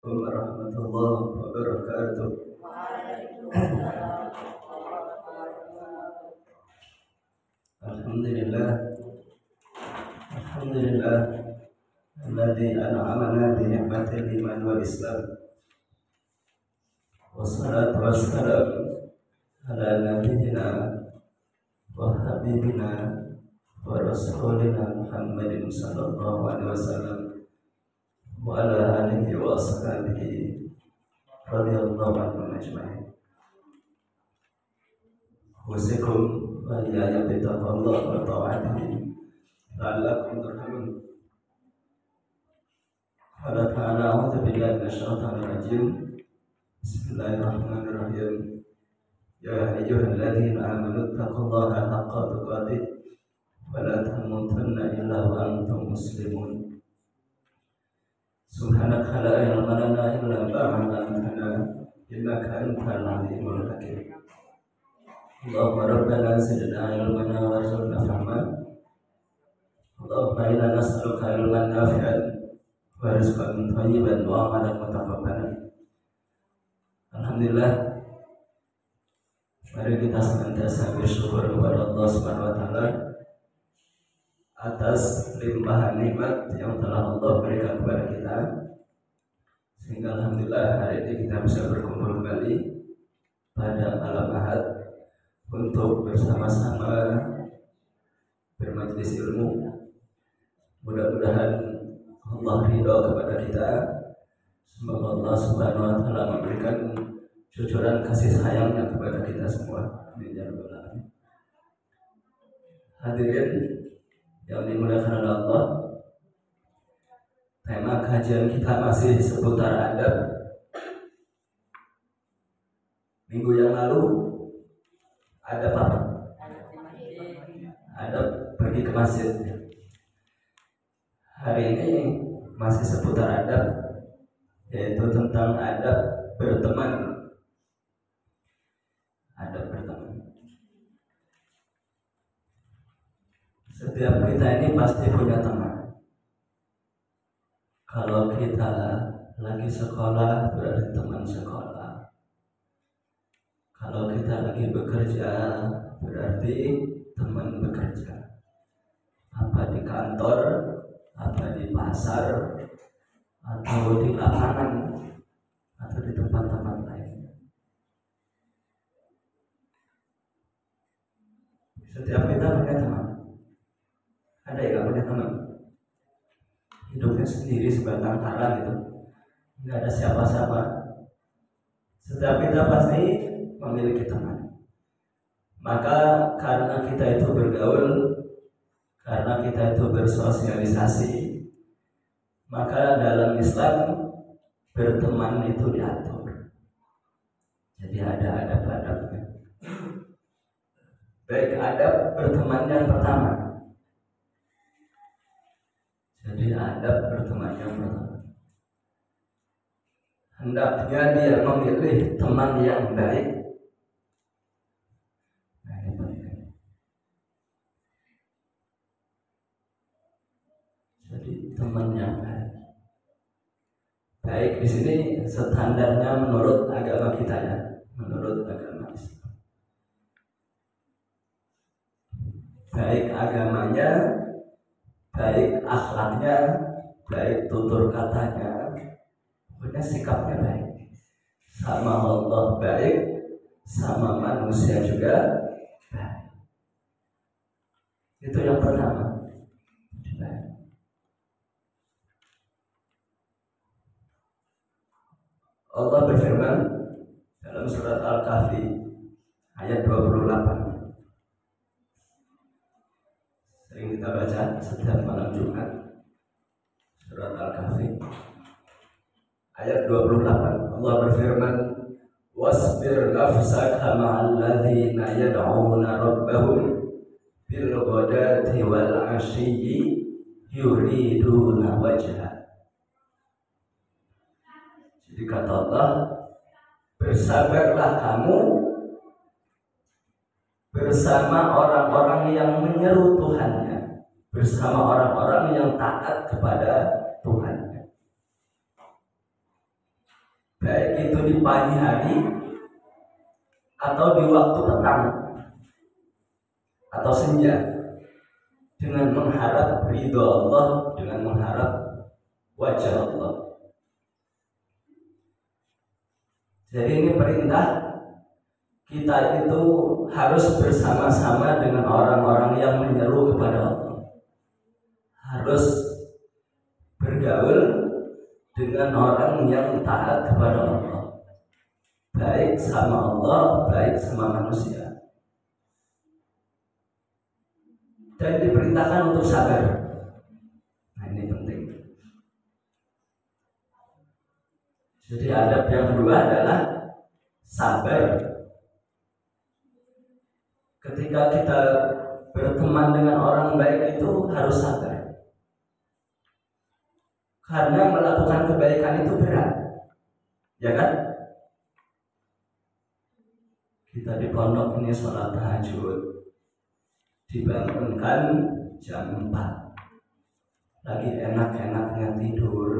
Warahmatullahi wabarakatuh. Alhamdulillah, Alhamdulillah, alladzi an'amana bi ni'matil iman wal Islam. Wassalatu wassalam ala nabiyyina wa habibina wa rasulina Muhammadin sallallahu alaihi wasallam wa ala alihi wa ashabihi radhiyallahu anhum ajma'in. Wasikum wa iyaya bitaqwallah wa ta'atihi la'allakum turhamun. Qala ta'ala a'udzu billahi minasyaitonir rajim. Bismillahirrahmanirrahim. Ya ayyuhalladzina amanu taqullaha haqqa tuqatih wa la tamutunna illa wa antum muslimun. Subhanaka la ilma lana illa ma 'allamtana innaka antal alimul hakim. Allahumma rabbana zidna ilman warzuqna fahma. Allahumma inna nas'aluka ilman nafi'an wa rizqan thayyiban wa amalan mutaqabbalan. Alhamdulillah, mari kita senantiasa bersyukur kepada Allah Subhanahu wa taala atas limpahan nikmat yang telah Allah berikan kepada kita, sehingga alhamdulillah hari ini kita bisa berkumpul kembali pada malam Ahad untuk bersama-sama bermajelis ilmu. Mudah-mudahan Allah ridho kepada kita. Semoga Allah Subhanahu wa taala memberikan cucuran kasih sayangnya kepada kita semua. Amin ya rabbal alamin. Hadirin yang dimuliakan oleh Allah, tema kajian kita masih seputar adab. Minggu yang lalu adab apa? Adab pergi ke masjid. Hari ini masih seputar adab, yaitu tentang adab berteman. Adab berteman. Setiap kita ini pasti punya teman. Kalau kita lagi sekolah berarti teman sekolah. Kalau kita lagi bekerja berarti teman bekerja. Apa di kantor, apa di pasar, atau di lapangan, atau di tempat-tempat lain. Setiap kita punya teman. Ada yang gak punya teman? Hidupnya sendiri sebatang kara gitu, nggak ada siapa-siapa. Setiap kita pasti memiliki teman. Maka karena kita itu bergaul, karena kita itu bersosialisasi, maka dalam Islam berteman itu diatur. Jadi ada adab-adabnya. Baik, adab berteman yang pertama. Jadi adab berteman yang pertama, hendaknya dia memilih teman yang baik. Nah, ini penting. Jadi teman yang baik. Baik di sini standarnya menurut agama kita ya, menurut agama Islam. Baik agamanya, baik akhlaknya, baik tutur katanya, pokoknya sikapnya baik. Sama Allah baik, sama manusia juga baik. Itu yang pertama. Baik. Allah berfirman dalam surat Al-Kahfi ayat 28. Sering kita baca setiap malam Jumat, surat Al-Kahfi ayat 28. Allah berfirman, wasbir nafsaka ma'al ladzina yad'una rabbahum bil ghadati wal 'ashiyyi yuriduna wajha. Jadi kata Allah, bersabarlah kamu bersama orang-orang yang menyeru Tuhannya, bersama orang-orang yang taat kepada Tuhannya. baik itu di pagi hari atau di waktu petang atau senja, dengan mengharap ridho Allah, dengan mengharap wajah Allah. Jadi ini perintah kita itu harus bersama-sama dengan orang-orang yang menyeru kepada Allah, harus bergaul dengan orang yang taat kepada Allah, baik sama Allah, baik sama manusia. Dan diperintahkan untuk sabar. Nah, ini penting. Jadi adab yang kedua adalah sabar. Ketika kita berteman dengan orang baik itu harus sabar. Karena melakukan kebaikan itu berat. Ya kan? Kita di pondok ini sholat tahajud, dibangunkan jam 4, lagi enak-enaknya tidur,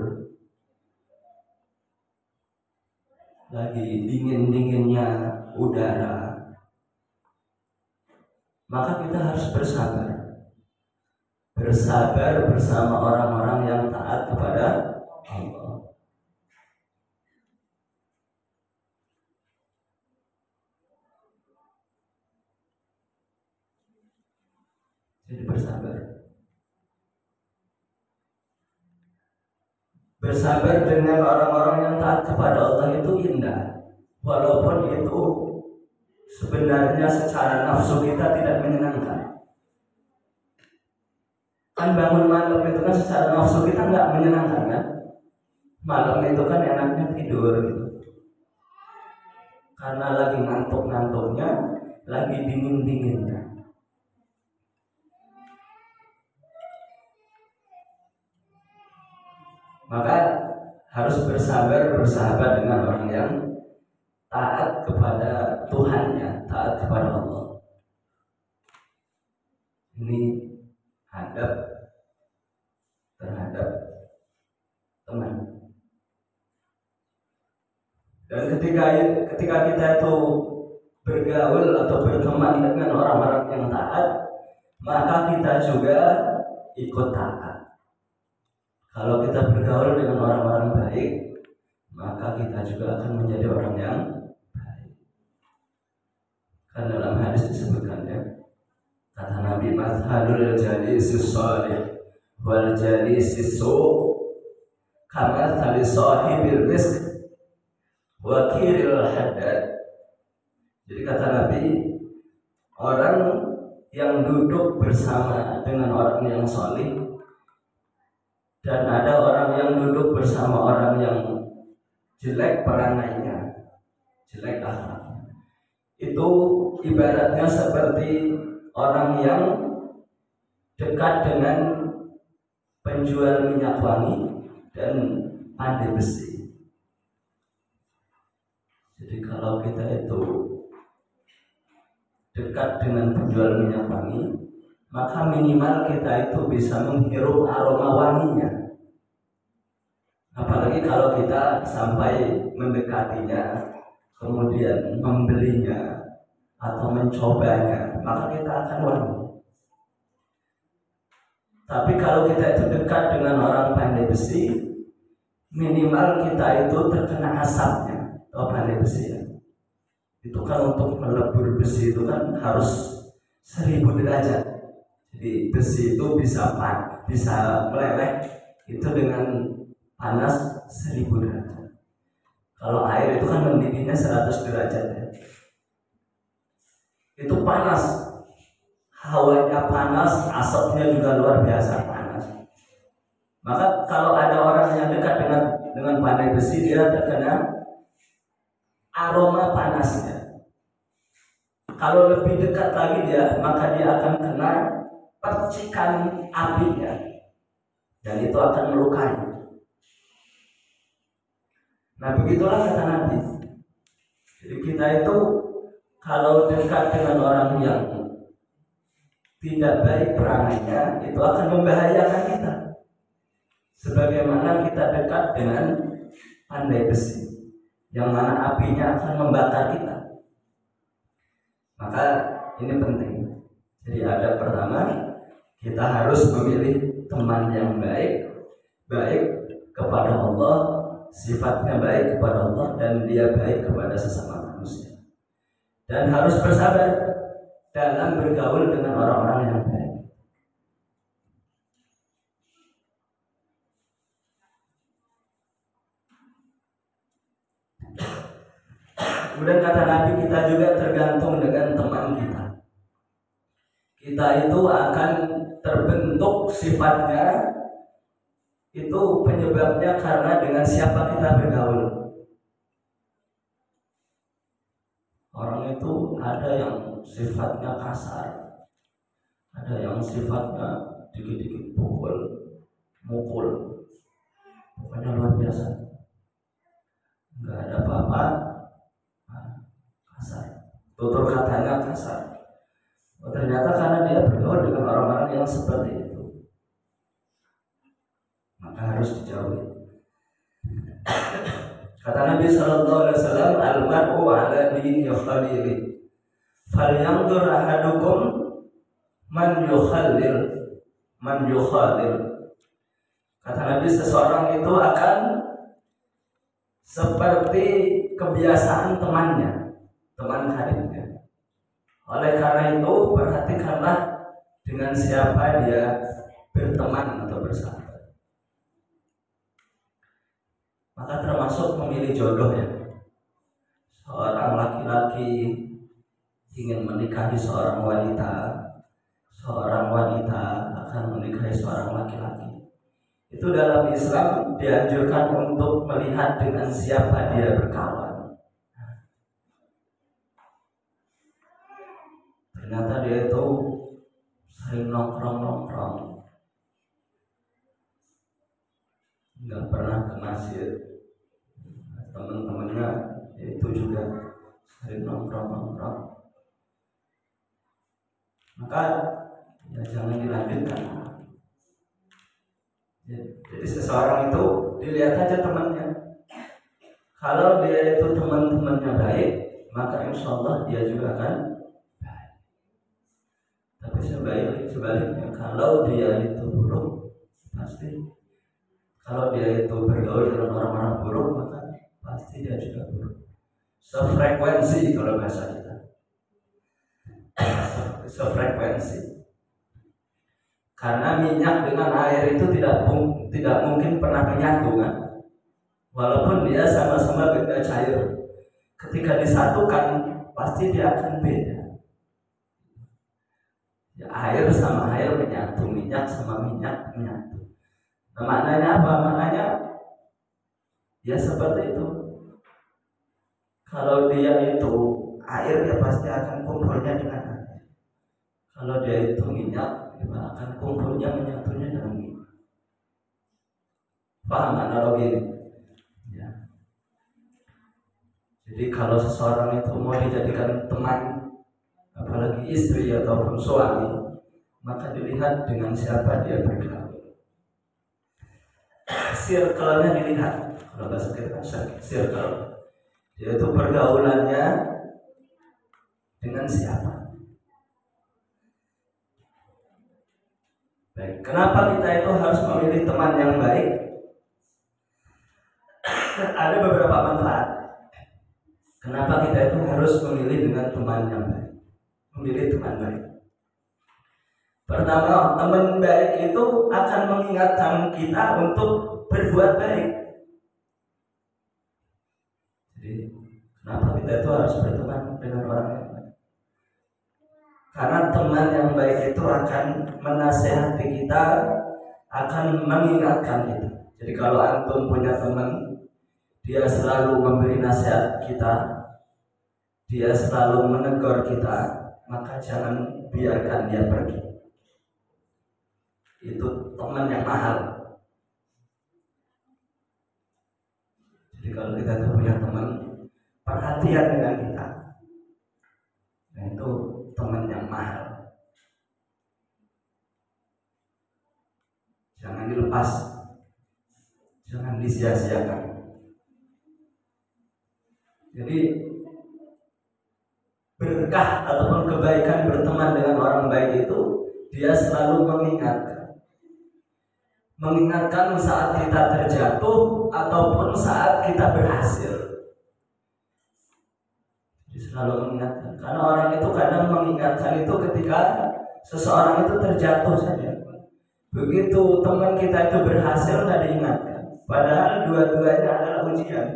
lagi dingin-dinginnya udara, maka kita harus bersabar bersama orang-orang yang taat kepada Allah. Jadi bersabar dengan orang-orang yang taat kepada Allah itu indah, walaupun itu sebenarnya secara nafsu kita tidak menyenangkan. Kan bangun malam itu kan secara nafsu kita nggak menyenangkan kan? Malam itu kan enaknya tidur gitu. Karena lagi ngantuk-ngantuknya, lagi dingin-dinginnya. Maka harus bersahabat dengan orang yang taat kepada Tuhannya, taat kepada Allah. Ini adab terhadap teman. Dan ketika kita itu bergaul atau berteman dengan orang-orang yang taat, maka kita juga ikut taat. Kalau kita bergaul dengan orang-orang baik, maka kita juga akan menjadi orang yang baik. Karena dalam hadis disebutkannya, kata Nabi, mazhalul jalisis shalih wal jalisis su' kama thali sahibil misk wa kiril haddad. Jadi kata Nabi, orang yang duduk bersama dengan orang yang salih, dan ada orang yang duduk bersama orang yang jelek perangainya, jelek akhlaknya, itu ibaratnya seperti orang yang dekat dengan penjual minyak wangi dan pandai besi. Jadi kalau kita itu dekat dengan penjual minyak wangi, maka minimal kita itu bisa menghirup aroma wanginya. Apalagi kalau kita sampai mendekatinya, kemudian membelinya atau mencobanya, maka kita akan wangi. Tapi kalau kita itu dekat dengan orang pandai besi, minimal kita itu terkena asapnya. Atau pandai besi ya, itu kan untuk melebur besi itu kan harus 1000 derajat. Jadi besi itu bisa meleleh itu dengan panas 1000 derajat. Kalau air itu kan mendidihnya 100 derajat ya. Itu panas, hawanya panas, asapnya juga luar biasa panas. Maka kalau ada orang yang dekat dengan pandai besi, dia terkena aroma panasnya. Kalau lebih dekat lagi dia, maka dia akan kena percikan apinya, dan itu akan melukai. Nah begitulah kata Nabi. Jadi kita itu kalau dekat dengan orang yang tidak baik perangainya, itu akan membahayakan kita. Sebagaimana kita dekat dengan pandai besi. yang mana apinya akan membakar kita. Maka ini penting. Jadi ada pertama, kita harus memilih teman yang baik, baik kepada Allah, sifatnya baik kepada Allah, dan dia baik kepada sesama manusia. Dan harus bersabar dalam bergaul dengan orang-orang yang baik. Kemudian kata Nabi, kita juga tergantung dengan teman kita. Kita itu akan terbentuk sifatnya, itu penyebabnya karena dengan siapa kita bergaul. Orang itu ada yang sifatnya kasar, ada yang sifatnya dikit-dikit pukul, mukul, pokoknya luar biasa. Nggak ada apa-apa, kasar, tutur katanya kasar. Ternyata karena dia bergaul dengan orang-orang yang seperti itu, maka harus dijauhi. Kata Nabi Sallallahu Alaihi Wasallam, "Al-mar'u ala dini khalili, falyanzur ahadukum man yukhalil." Kata Nabi, seseorang itu akan seperti kebiasaan temannya, teman karibnya. Oleh karena itu, perhatikanlah dengan siapa dia berteman atau bersahabat. Maka termasuk memilih jodoh ya. Seorang laki-laki ingin menikahi seorang wanita akan menikahi seorang laki-laki. Itu dalam Islam dianjurkan untuk melihat dengan siapa dia berkawan. Ternyata dia itu sering nongkrong, nggak pernah ke masjid. Teman-temannya itu juga sering nongkrong. Maka ya jangan dilanjutkan. Jadi seseorang itu dilihat aja temannya. Kalau dia itu teman-temannya baik, maka insya Allah dia juga akan baik. Tapi sebaliknya, kalau dia itu buruk, pasti kalau dia itu bergaul dengan orang-orang buruk, maka pasti dia juga buruk. Sefrekuensi kalau bahasa kita. Sefrekuensi. Karena minyak dengan air itu tidak mungkin pernah menyatu kan. Walaupun dia sama-sama benda cair, ketika disatukan pasti dia akan beda. Ya, air sama air menyatu, minyak sama minyak menyatu. Nah, maknanya apa? Maknanya ya seperti itu. Kalau dia itu air, ya pasti akan kumpulnya dengan air. Kalau dia itu minyak, dia akan kumpulnya menyatunya dengan minyak. Paham analogi ini? Ya. Jadi kalau seseorang itu mau dijadikan teman, apalagi istri ataupun suami, maka dilihat dengan siapa dia bergaul. Circle-nya dilihat. Kalau bahasa kita circle, yaitu pergaulannya dengan siapa. Baik, kenapa kita itu harus memilih teman yang baik? Ada beberapa manfaat. Kenapa kita itu harus memilih dengan teman yang baik? Memilih teman baik. Pertama, teman baik itu akan mengingatkan kita untuk berbuat baik. Jadi, kenapa kita itu harus berteman dengan orang yang baik? Karena teman yang baik itu akan menasehati kita, akan mengingatkan kita. Jadi kalau antum punya teman, dia selalu memberi nasihat kita, dia selalu menegur kita, maka jangan biarkan dia pergi. Itu teman yang mahal. Jadi kalau kita tuh punya teman perhatian dengan kita, nah itu teman yang mahal. Jangan dilepas, jangan disia-siakan. Jadi berkah ataupun kebaikan berteman dengan orang baik itu, dia selalu mengingatkan saat kita terjatuh ataupun saat kita berhasil. Jadi selalu mengingatkan, karena orang itu kadang mengingatkan itu ketika seseorang itu terjatuh saja. Begitu teman kita itu berhasil nggak diingatkan, padahal dua-duanya adalah ujian,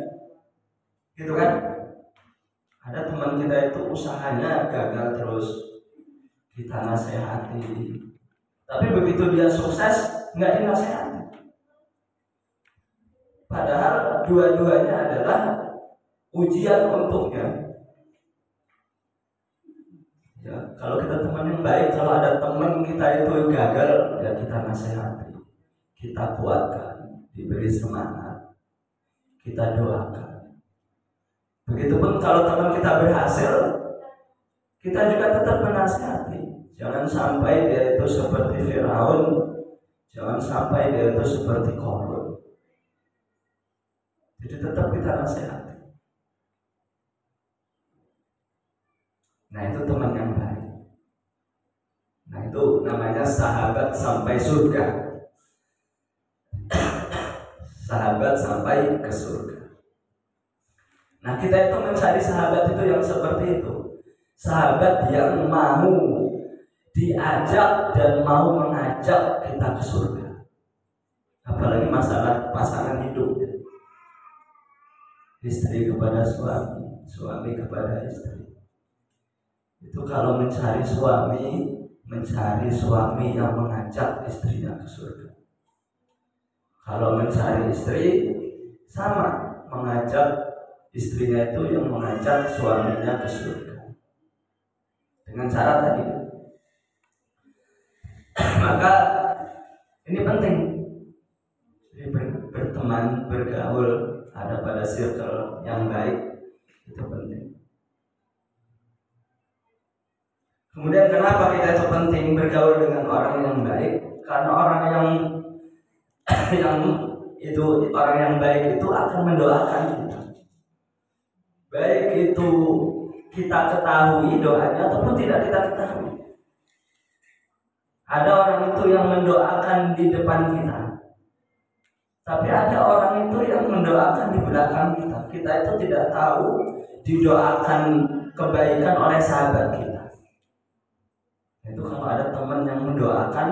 gitu kan? Ada teman kita itu usahanya gagal terus, kita nasihati, tapi begitu dia sukses nggak dinasihati. Padahal dua-duanya adalah ujian untuknya. Ya, kalau kita teman yang baik, kalau ada teman kita itu gagal, ya kita nasihati, kita kuatkan, diberi semangat, kita doakan. Begitupun kalau teman kita berhasil, kita juga tetap menasihati. Jangan sampai dia itu seperti Firaun, jangan sampai dia itu seperti Qarun. Jadi tetap kita nasihati. Nah, itu teman yang baik. Nah, itu namanya sahabat sampai surga. Sahabat sampai ke surga. Nah, kita itu mencari sahabat itu yang seperti itu. Sahabat yang mau diajak dan mau mengajak kita ke surga. Apalagi masalah pasangan hidup. Istri kepada suami, suami kepada istri. Itu kalau mencari suami yang mengajak istrinya ke surga. Kalau mencari istri, sama, mengajak istrinya itu yang mengajak suaminya ke surga. Dengan cara tadi. Maka ini penting. Jadi berteman, bergaul, ada pada circle yang baik, itu penting. Kemudian kenapa kita itu penting bergaul dengan orang yang baik? Karena orang yang itu orang yang baik itu akan mendoakan kita. Baik itu kita ketahui doanya ataupun tidak kita ketahui. Ada orang itu yang mendoakan di depan kita, tapi ada orang itu yang mendoakan di belakang kita. Kita itu tidak tahu didoakan kebaikan oleh sahabat kita. Itu kalau ada teman yang mendoakan,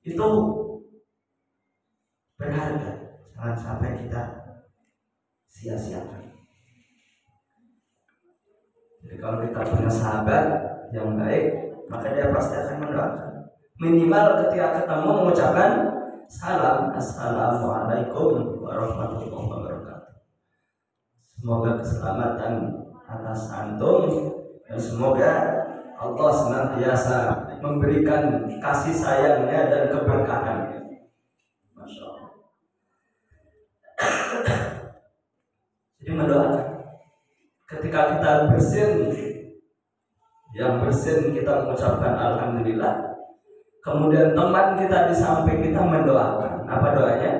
itu berharga. Jangan sampai kita sia-siakan. Jadi kalau kita punya sahabat yang baik, maka dia pasti akan mendoakan. Minimal ketika ketemu mengucapkan salam, assalamualaikum warahmatullahi wabarakatuh. Semoga keselamatan atas antum dan semoga Allah senantiasa memberikan kasih sayangnya dan keberkahannya. Masya Allah. Jadi mendoakan. Ketika kita bersin, yang bersin kita mengucapkan alhamdulillah. Kemudian teman kita di samping kita mendoakan. Apa doanya?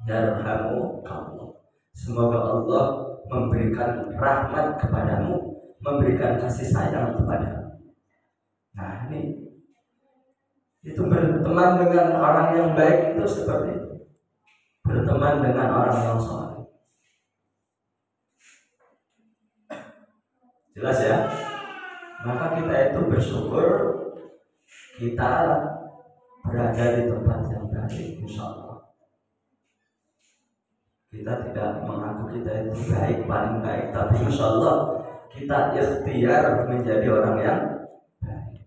Yarhamukallah. Semoga Allah memberikan rahmat kepadamu, memberikan kasih sayang kepadamu. Nah, ini itu berteman dengan orang yang baik itu seperti itu. Berteman dengan orang yang saleh. Jelas ya? Maka kita itu bersyukur kita berada di tempat yang baik, insya Allah. Kita tidak mengaku kita itu baik, paling baik, tapi insya Allah kita ikhtiar menjadi orang yang baik.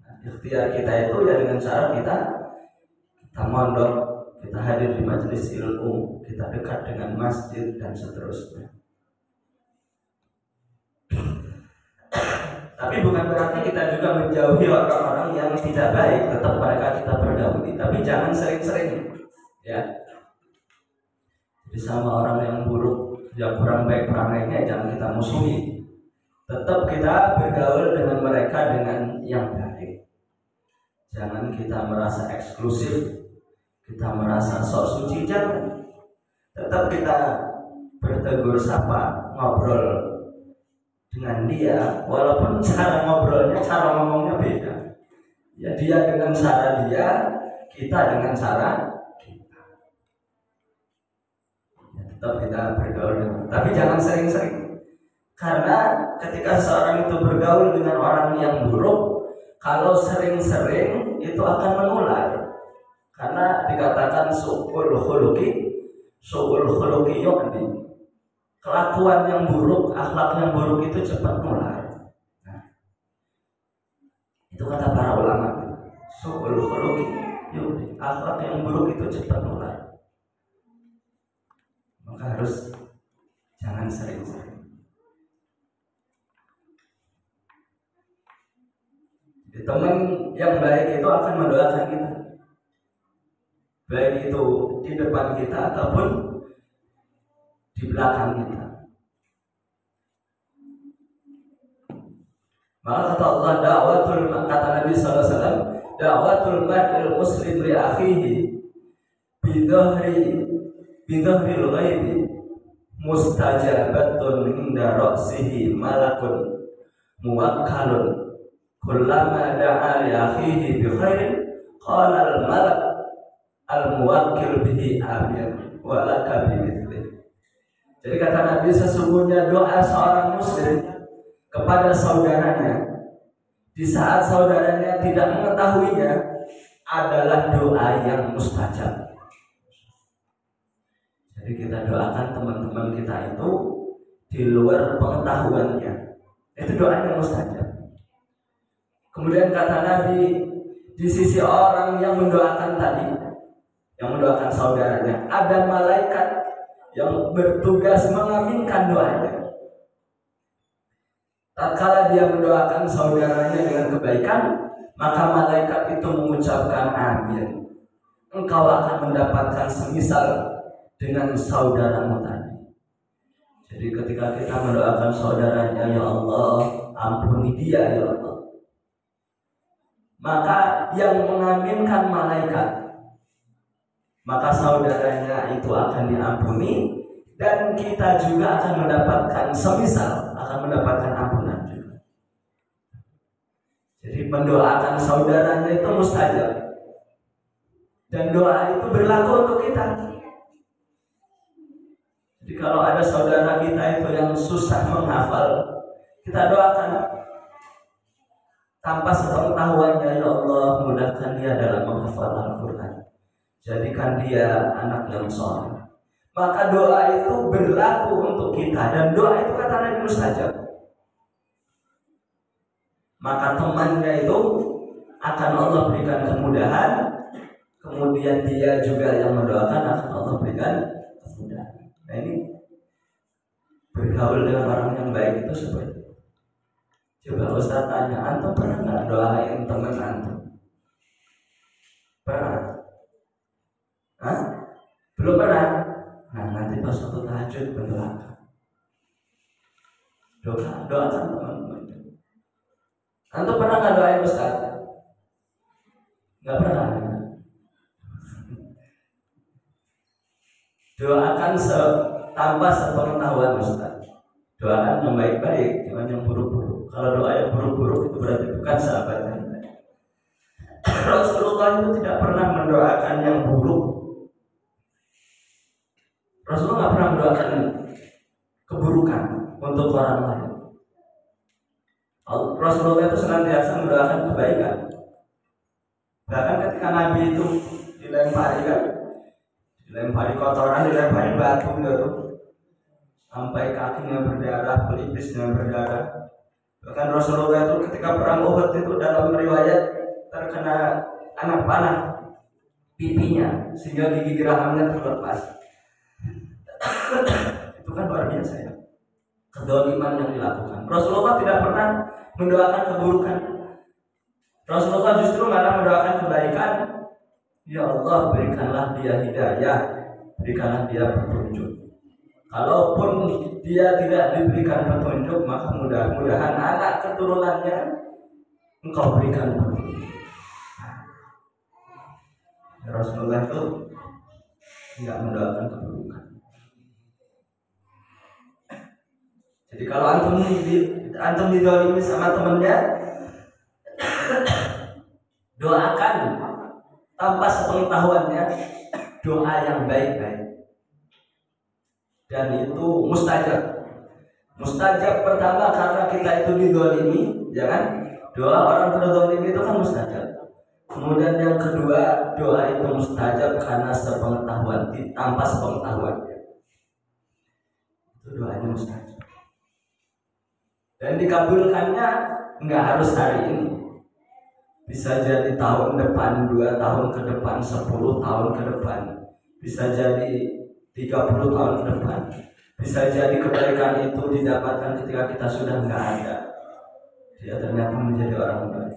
Nah, ikhtiar kita itu ya dengan cara kita mondok, kita hadir di majelis ilmu, kita dekat dengan masjid dan seterusnya. Tapi bukan berarti kita juga menjauhi orang-orang yang tidak baik, tetap mereka kita pergauli, tapi jangan sering-sering, ya. Jadi sama orang yang buruk, yang kurang baik perangainya, jangan kita musuhi. Tetap kita bergaul dengan mereka dengan yang baik. Jangan kita merasa eksklusif, kita merasa sok suci, jangan. Tetap kita bertegur sapa, ngobrol dengan dia, walaupun cara ngobrolnya, cara ngomongnya beda. Ya dia dengan cara dia, kita dengan cara kita. Ya, tetap kita bergaul dengan, tapi jangan sering-sering. Karena ketika seorang itu bergaul dengan orang yang buruk, kalau sering-sering itu akan menular. Karena dikatakan su'ul khuluqi yu'di. Kelakuan yang buruk, akhlak yang buruk itu cepat nular. Nah, itu kata para ulama. Su'ul khuluqi yu'di. Akhlak yang buruk itu cepat nular. Maka harus jangan sering-sering. Teman yang baik itu akan mendoakan kita, baik itu di depan kita ataupun di belakang kita. Maka kata Allah, kata Nabi SAW, da'watul mar'il muslim li akhihi bidhahril ghaibi mustajabatun inda ra'sihi malakun muwakkalun kullama da'a li akhihi bi khairin qala al malak al muwakkil bihi amin wa laka bimithlihi. Jadi kata Nabi, sesungguhnya doa seorang muslim kepada saudaranya di saat saudaranya tidak mengetahuinya adalah doa yang mustajab. Jadi kita doakan teman-teman kita itu di luar pengetahuannya, itu doa yang mustajab. Kemudian kata Nabi, di sisi orang yang mendoakan tadi, yang mendoakan saudaranya, ada malaikat yang bertugas mengaminkan doanya. Tatkala dia mendoakan saudaranya dengan kebaikan, maka malaikat itu mengucapkan amin. Engkau akan mendapatkan semisal dengan saudaramu tadi. Jadi ketika kita mendoakan saudaranya, ya Allah, ampuni dia ya Allah, maka yang mengaminkan malaikat, maka saudaranya itu akan diampuni dan kita juga akan mendapatkan semisal, akan mendapatkan ampunan juga. Jadi mendoakan saudaranya itu mustajab, dan doa itu berlaku untuk kita. Jadi kalau ada saudara kita itu yang susah menghafal, kita doakan tanpa sepengetahuannya, ya Allah, mudahkan dia dalam menghafal Al-Quran, jadikan dia anak yang soleh. Maka doa itu berlaku untuk kita, dan doa itu kata Nabi mustajab. Maka temannya itu akan Allah berikan kemudahan, kemudian dia juga yang mendoakan akan Allah berikan kemudahan. Nah ini bergaul dengan orang yang baik itu seperti itu. Coba Ustaz tanya, antum pernah nggak doain teman antum? Pernah? Hah? Belum pernah? Nah nanti pas waktu tahajud berdoakan. Doakan teman-teman. Antum pernah nggak doain Ustaz? Nggak pernah. Doakan tanpa sepengetahuan Ustaz. Doakan yang baik-baik, jangan yang buruk-buruk. Kalau doa yang buruk-buruk itu berarti bukan sahabat yang baik. Rasulullah itu tidak pernah mendoakan yang buruk. Rasulullah tidak pernah mendoakan keburukan untuk orang lain. Rasulullah itu senantiasa mendoakan kebaikan. Bahkan ketika Nabi itu dilempari kotoran, dilempari batu gitu, sampai kakinya berdarah, pelipisnya berdarah. Bahkan Rasulullah itu ketika perang Uhud itu dalam riwayat terkena anak panah pipinya sehingga gigi gerahamnya terlepas. Itu kan luar biasa ya, kedoliman yang dilakukan. Rasulullah tidak pernah mendoakan keburukan. Rasulullah justru malah mendoakan kebaikan. Ya Allah, berikanlah dia hidayah, berikanlah dia petunjuk. Kalaupun dia tidak diberikan petunjuk, maka mudah-mudahan anak keturunannya Engkau berikan petunjuk. Rasulullah itu tidak mendoakan keburukan. Jadi kalau antum dizalimi sama temennya, doakan tanpa sepengetahuannya doa yang baik-baik, dan itu mustajab. Mustajab pertama karena kita itu dizalimi, ya kan? Doa orang terzalimi itu kan mustajab. Kemudian yang kedua, doa itu mustajab karena sepengetahuan, tanpa sepengetahuannya. Itu doanya mustajab. Dan dikabulkannya nggak harus hari ini. Bisa jadi tahun depan, 2 tahun ke depan, 10 tahun ke depan. Bisa jadi 30 tahun ke depan. Bisa jadi kebaikan itu didapatkan ketika kita sudah nggak ada. Dia ternyata menjadi orang baik.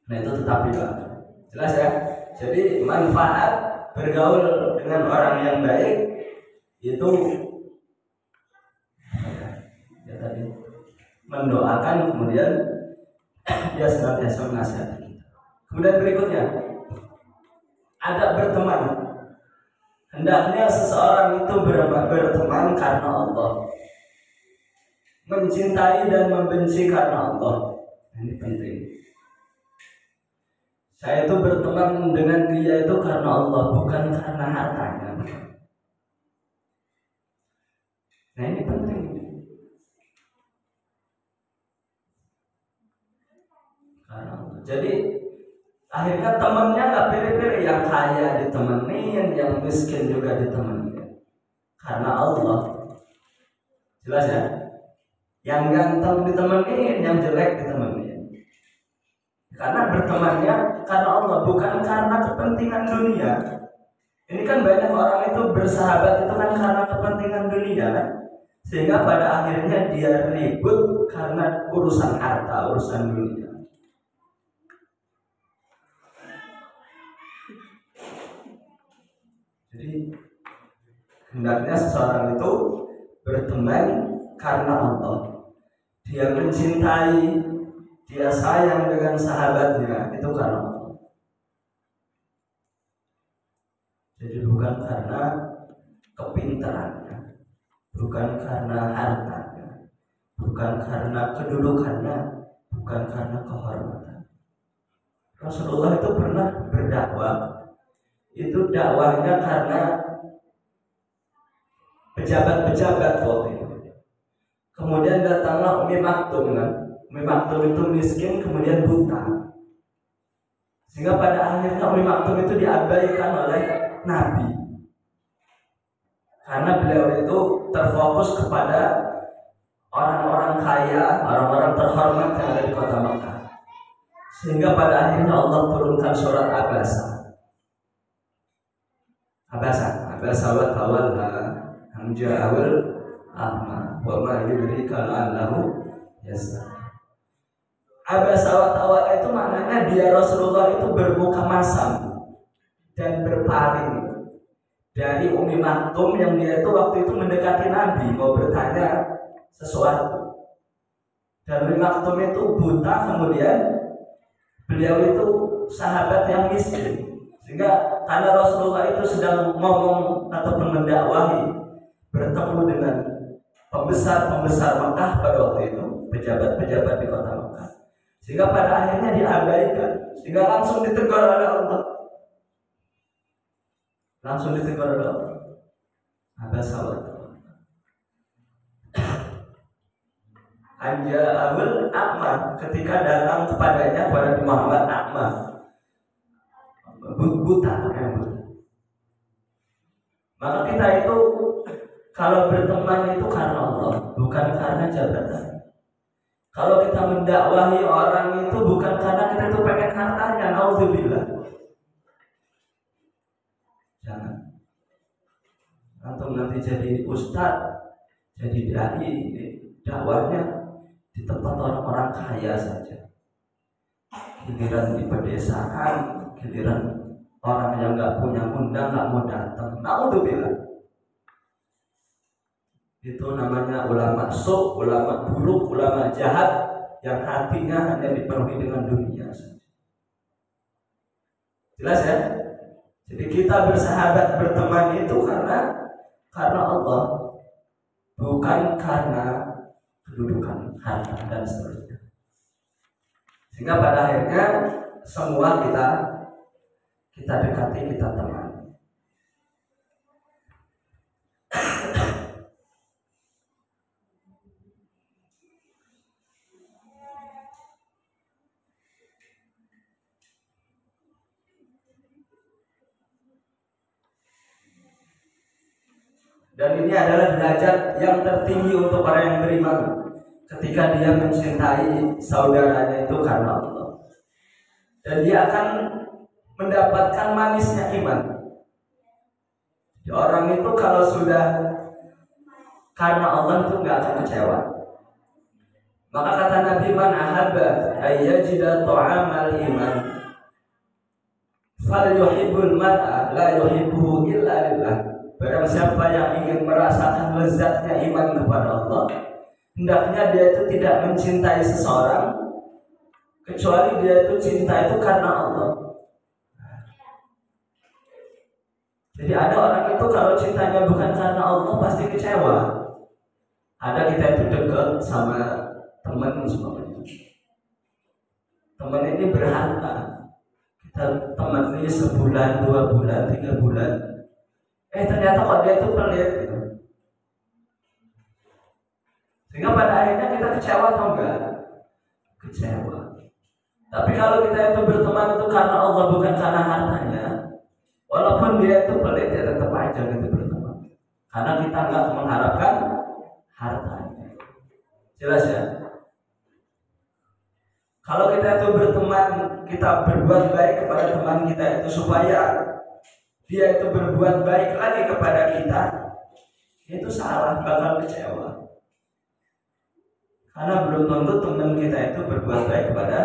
Nah itu tetap doa. Jelas ya? Jadi manfaat bergaul dengan orang yang baik itu ya tadi mendoakan, kemudian dia senantiasa menasihati kita. Kemudian berikutnya ada berteman. Hendaknya seseorang itu berteman karena Allah, mencintai dan membenci karena Allah. Ini penting. Saya itu berteman dengan dia itu karena Allah, bukan karena hartanya. Nah ini penting. Karena Allah. Jadi akhirnya temannya nggak pilih-pilih, yang kaya ditemenin, yang miskin juga ditemenin. Karena Allah. Jelas ya? Yang ganteng ditemenin, yang jelek ditemenin. Karena bertemannya karena Allah, bukan karena kepentingan dunia. Ini kan banyak orang itu bersahabat itu kan karena kepentingan dunia kan? Sehingga pada akhirnya dia ribut karena urusan harta, urusan dunia. Jadi hendaknya seseorang itu berteman karena Allah. Dia mencintai, dia sayang dengan sahabatnya itu karena Allah. Jadi bukan karena kepintarannya, bukan karena hartanya, bukan karena kedudukannya, bukan karena kehormatan. Rasulullah itu pernah berdakwah. Itu dakwahnya karena pejabat-pejabat waktu itu. Kemudian datanglah Umi Maktum kan. Umi Maktum itu miskin, kemudian buta. Sehingga pada akhirnya Umi Maktum itu diabaikan oleh Nabi. Karena beliau itu terfokus kepada orang-orang kaya, orang-orang terhormat yang ada di kota Makkah. Sehingga pada akhirnya Allah turunkan surat Abasa wa tawalla an ja'al a'ma wa ma yudrika la'allahu yas'a. Abasa wa tawalla itu maknanya dia Rasulullah itu bermuka masam dan berpaling dari Umi Maktum yang dia itu waktu itu mendekati Nabi mau bertanya sesuatu. Dan Umi Maktum itu buta, kemudian beliau itu sahabat yang miskin. Sehingga karena Rasulullah itu sedang ngomong ataupun mendakwahi, bertemu dengan pembesar-pembesar Mekah pada waktu itu, pejabat-pejabat di kota Mekah. Sehingga pada akhirnya diabaikan, sehingga langsung ditegur oleh Allah. Langsung ditegur oleh Allah. Ada sahabat. Anja Abul A'ma, ketika datang kepadanya pada Muhammad A'ma, buta. Maka kita itu kalau berteman itu karena Allah, bukan karena jabatan. Kalau kita mendakwahi orang itu bukan karena kita itu pengen hartanya, naudzubillah. Jangan. Antum nanti jadi ustadz, jadi dai, dakwahnya di tempat orang-orang kaya saja. Giliran di pedesaan, giliran orang yang nggak punya undang nggak mau datang. Naudzubillah. Itu namanya ulama sok, ulama buruk, ulama jahat yang hatinya hanya dipenuhi dengan dunia saja. Jelas ya? Jadi kita bersahabat, berteman itu karena Allah. bukan karena kedudukan, harta dan seterusnya. Sehingga pada akhirnya semua kita dekati, kita temani. Dan ini adalah derajat yang tertinggi untuk orang yang beriman, ketika dia mencintai saudaranya itu karena Allah. Dan dia akan mendapatkan manisnya iman. Orang itu kalau sudah karena Allah itu nggak akan kecewa. Maka kata Nabi, man ahabba ayyajida ta'amal iman falyuhibbul mar'a la yuhibbuhu illa lillah. Barang siapa yang ingin merasakan lezatnya iman kepada Allah, hendaknya dia itu tidak mencintai seseorang kecuali dia itu cinta itu karena Allah. Jadi ada orang itu kalau cintanya bukan karena Allah pasti kecewa. Ada kita itu dekat sama teman semuanya. Teman ini berharta. Kita teman ini sebulan, 2 bulan, 3 bulan. Ternyata kok dia itu pelit gitu. Sehingga pada akhirnya kita kecewa atau enggak? Kecewa. Tapi kalau kita itu berteman itu karena Allah bukan karena hartanya, walaupun dia itu pelit, dia tetap aja gitu berteman. Karena kita enggak mengharapkan hartanya. Jelas ya? Kalau kita itu berteman, kita berbuat baik kepada teman kita itu supaya dia itu berbuat baik lagi kepada kita, itu salah, bakal kecewa. Karena belum tentu teman kita itu berbuat baik kepada.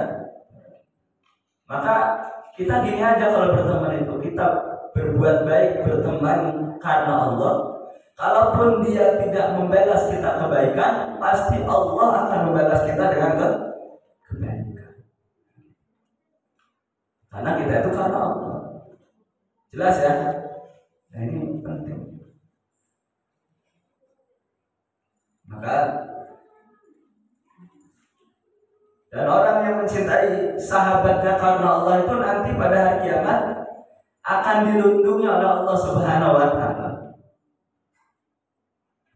Maka kita gini aja kalau berteman itu, kita berbuat baik, berteman karena Allah. Kalaupun dia tidak membalas kita kebaikan, pasti Allah akan membalas kita dengan kebaikan. Karena kita itu karena Allah. Jelas ya? Nah ini penting. Maka dan orang yang mencintai sahabatnya karena Allah itu nanti pada hari kiamat akan dilindungi oleh Allah Subhanahu wa Ta'ala.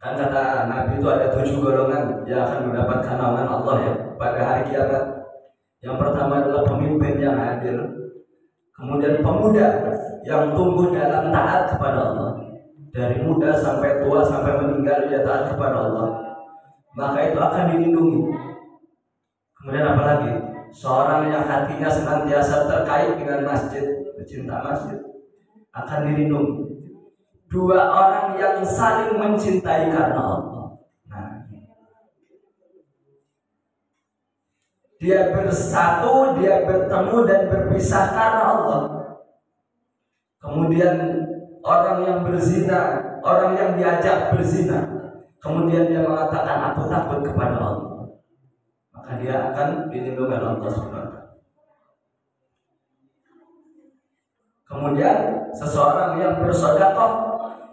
Kan kata Nabi itu ada 7 golongan yang akan mendapatkan naungan Allah ya pada hari kiamat. Yang pertama adalah pemimpin yang adil, kemudian pemuda yang tumbuh dalam taat kepada Allah, dari muda sampai tua sampai meninggal dia taat kepada Allah, maka itu akan dilindungi. Kemudian apalagi seorang yang hatinya senantiasa terkait dengan masjid, pecinta masjid, akan dilindungi. 2 orang yang saling mencintai karena Allah. Dia bersatu, dia bertemu dan berpisah karena Allah. Kemudian orang yang berzina, orang yang diajak berzina, kemudian dia mengatakan aku takut kepada Allah, maka dia akan dilindungi oleh Allah SWT. Kemudian seseorang yang bersedekah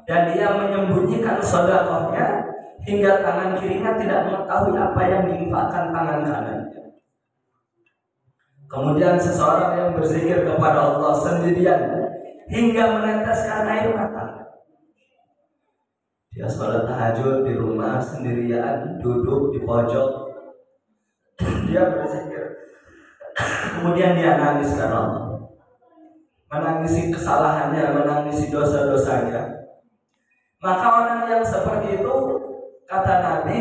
dan dia menyembunyikan sedekahnya hingga tangan kirinya tidak mengetahui apa yang diinfakkan tangan kanannya. Kemudian seseorang yang berzikir kepada Allah sendirian hingga meneteskan air mata. Dia sholat tahajud di rumah sendirian, duduk di pojok, dia berzikir. Kemudian dia nangis karena Allah, menangisi kesalahannya, menangisi dosa-dosanya. Maka orang yang seperti itu, kata Nabi,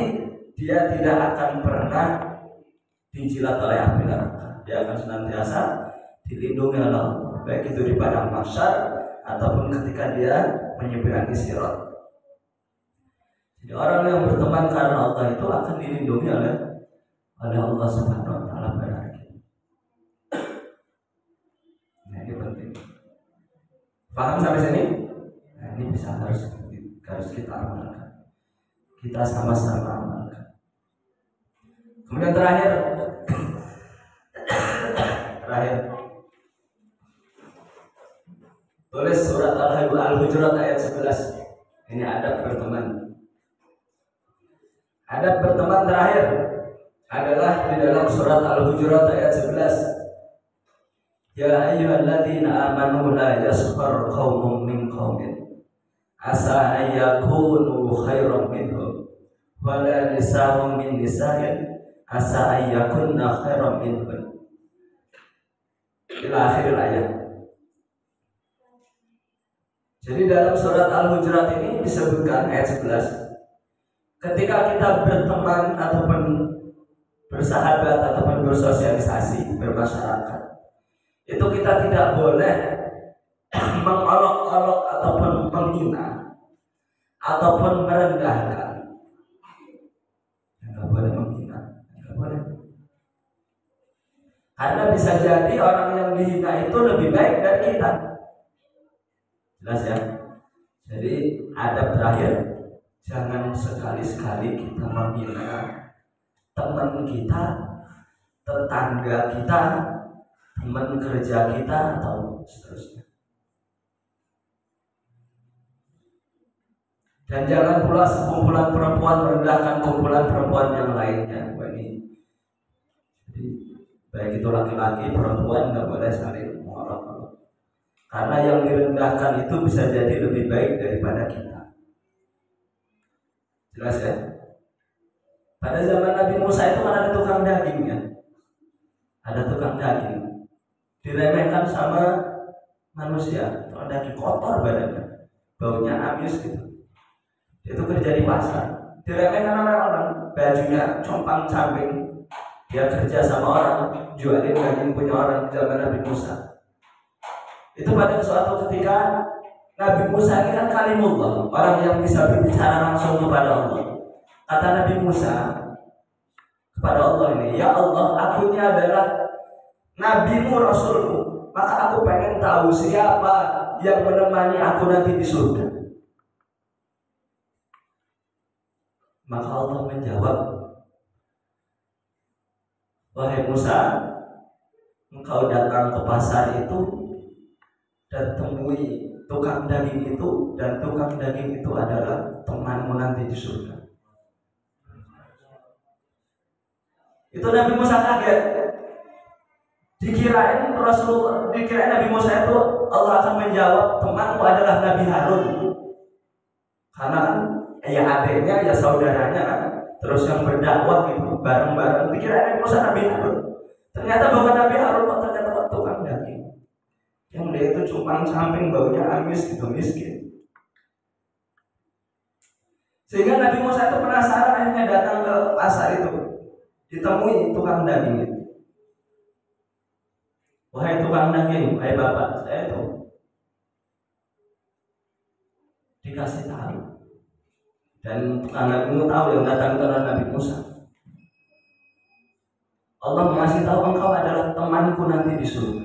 dia tidak akan pernah dijilat oleh api neraka. Dia akan senantiasa dilindungi oleh Allah, baik itu di padang mahsyar ataupun ketika dia menyeberangi sirat. Jadi orang yang berteman karena Allah itu akan dilindungi oleh Allah Subhanahu wa Ta'ala pada hari ini. Nah ini penting. Paham sampai sini? Nah ini harus kita amalkan. Kita sama-sama amalkan. Kemudian terakhir tulis surat Al-Hujurat ayat 11. Ini adab berteman. Adab berteman terakhir adalah di dalam surat Al-Hujurat ayat 11. Ya ayyuhalladzina amanu la yaskhar qaumun min qaumin asa ayyakunu khairan minhum wala nisa'un min nisa'in asa ayyakunna khairan minhum. Ila akhir ayat. Jadi dalam surat Al-Hujurat ini disebutkan ayat 11, ketika kita berteman ataupun bersahabat ataupun bersosialisasi, bermasyarakat, itu kita tidak boleh mengolok-olok ataupun menghina ataupun merendahkan. Tidak boleh menghina, tidak boleh. Karena bisa jadi orang yang dihina itu lebih baik dari kita. Jelas ya? Jadi adab terakhir, jangan sekali-sekali kita menghina teman kita, tetangga kita, teman kerja kita, atau seterusnya. Dan jangan pula sekumpulan perempuan merendahkan kumpulan perempuan yang lainnya. Jadi baik itu laki-laki, perempuan, tidak boleh saling mengolok-olok. Karena yang direndahkan itu bisa jadi lebih baik daripada kita. Jelas ya? Pada zaman Nabi Musa itu kan ada tukang dagingnya. Ada tukang daging. Diremehkan sama manusia. Tukang daging kotor badannya, baunya amis gitu. Itu kerja di pasar. Diremehkan orang-orang, bajunya compang-camping. Dia kerja sama orang, jualin daging punya orang zaman Nabi Musa. Itu pada suatu ketika Nabi Musa ini kan kalimullah, orang yang bisa berbicara langsung kepada Allah. Kata Nabi Musa kepada Allah ini, ya Allah, aku ini adalah nabimu, rasulmu, maka aku pengen tahu siapa yang menemani aku nanti di surga. Maka Allah menjawab, wahai Musa, engkau datang ke pasar itu dan temui tukang daging itu, dan tukang daging itu adalah temanmu nanti di surga. Itu Nabi Musa kaget. Dikirain Nabi Musa itu Allah akan menjawab, temanmu adalah Nabi Harun. Karena kan ya adiknya, ya saudaranya kan, terus yang berdakwah gitu bareng-bareng. Dikirain Nabi Musa Nabi Harun. Ternyata bukan Nabi Harun, ternyata tukang daging. Yang dia itu cuma samping baunya amis gitu, miskin. Sehingga Nabi Musa itu penasaran, akhirnya datang ke pasar itu. Ditemui tukang daging itu. Wahai tukang daging, wahai bapak, saya itu dikasih tahu. Dan tukang daging itu tahu yang datang itu adalah Nabi Musa. Allah mengasih tahu, engkau adalah temanku nanti di surga.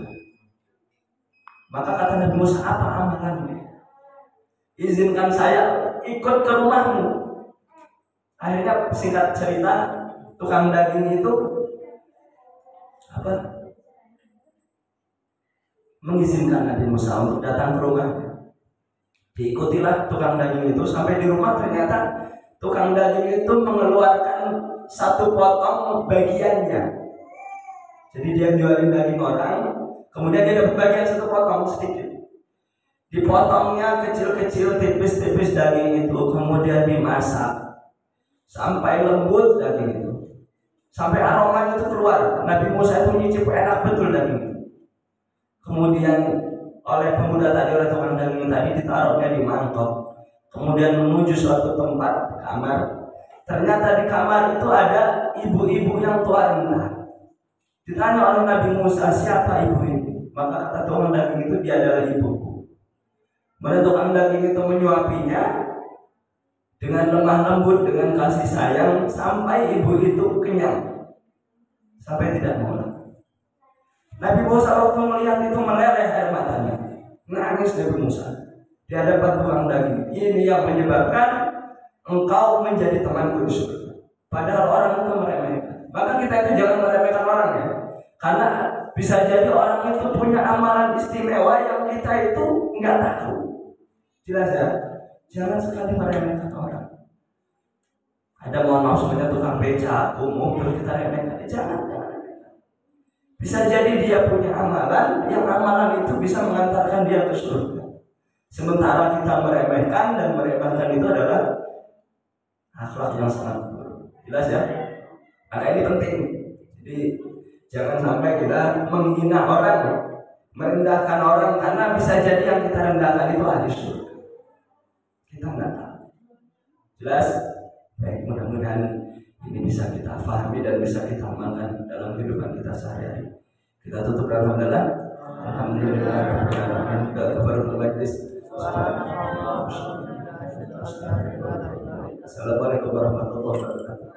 Maka kata Nabi Musa, apa amalannya? Izinkan saya ikut ke rumahmu. Akhirnya singkat cerita, tukang daging itu mengizinkan Nabi Musa untuk datang ke rumahnya. Diikutilah tukang daging itu sampai di rumah. Ternyata tukang daging itu mengeluarkan satu potong bagiannya. Jadi dia jualin daging orang, kemudian dia dapat bagian satu potong sedikit. Dipotongnya kecil-kecil, tipis-tipis daging itu, kemudian dimasak sampai lembut daging itu, sampai aromanya itu keluar. Nabi Musa itu menyicip, enak betul daging itu. Kemudian oleh pemuda tadi, oleh tukang daging tadi, ditaruhnya di mangkok. Kemudian menuju suatu tempat, kamar. Ternyata di kamar itu ada ibu-ibu yang tua renta. Ditanya oleh Nabi Musa, siapa ibu ini? Maka kata tukang daging itu, dia adalah ibuku. Kemudian tukang daging itu menyuapinya dengan lemah lembut, dengan kasih sayang, sampai ibu itu kenyang, sampai tidak mau. Nabi Musa waktu melihat itu meleleh air matanya, nangis Nabi Musa di hadapan tukang daging. Ini yang menyebabkan engkau menjadi temanku di surga. Padahal orang itu meremehkan. Maka kita itu jangan meremehkan orang ya, karena bisa jadi orang itu punya amalan istimewa yang kita itu nggak tahu. Jelas ya? Jangan sekali meremehkan orang. Ada mohon maaf sebenarnya tukang beca, umum terus kita remehkan. Jangan. Bisa jadi dia punya amalan, yang amalan itu bisa mengantarkan dia ke surga. Sementara kita meremehkan, dan meremehkan itu adalah akhlak yang sangat buruk. Jelas ya? Maka ini penting. Jadi jangan sampai kita menghina orang, merendahkan orang, karena bisa jadi yang kita rendahkan itu ahli surga. Kita nggak tahu. Jelas? Baik, mudah-mudahan ini bisa kita pahami dan bisa kita amalkan dalam kehidupan kita sehari-hari. Kita tutup dengan hamdalah. Alhamdulillah. Kafaratul majlis. Assalamualaikum warahmatullahi wabarakatuh.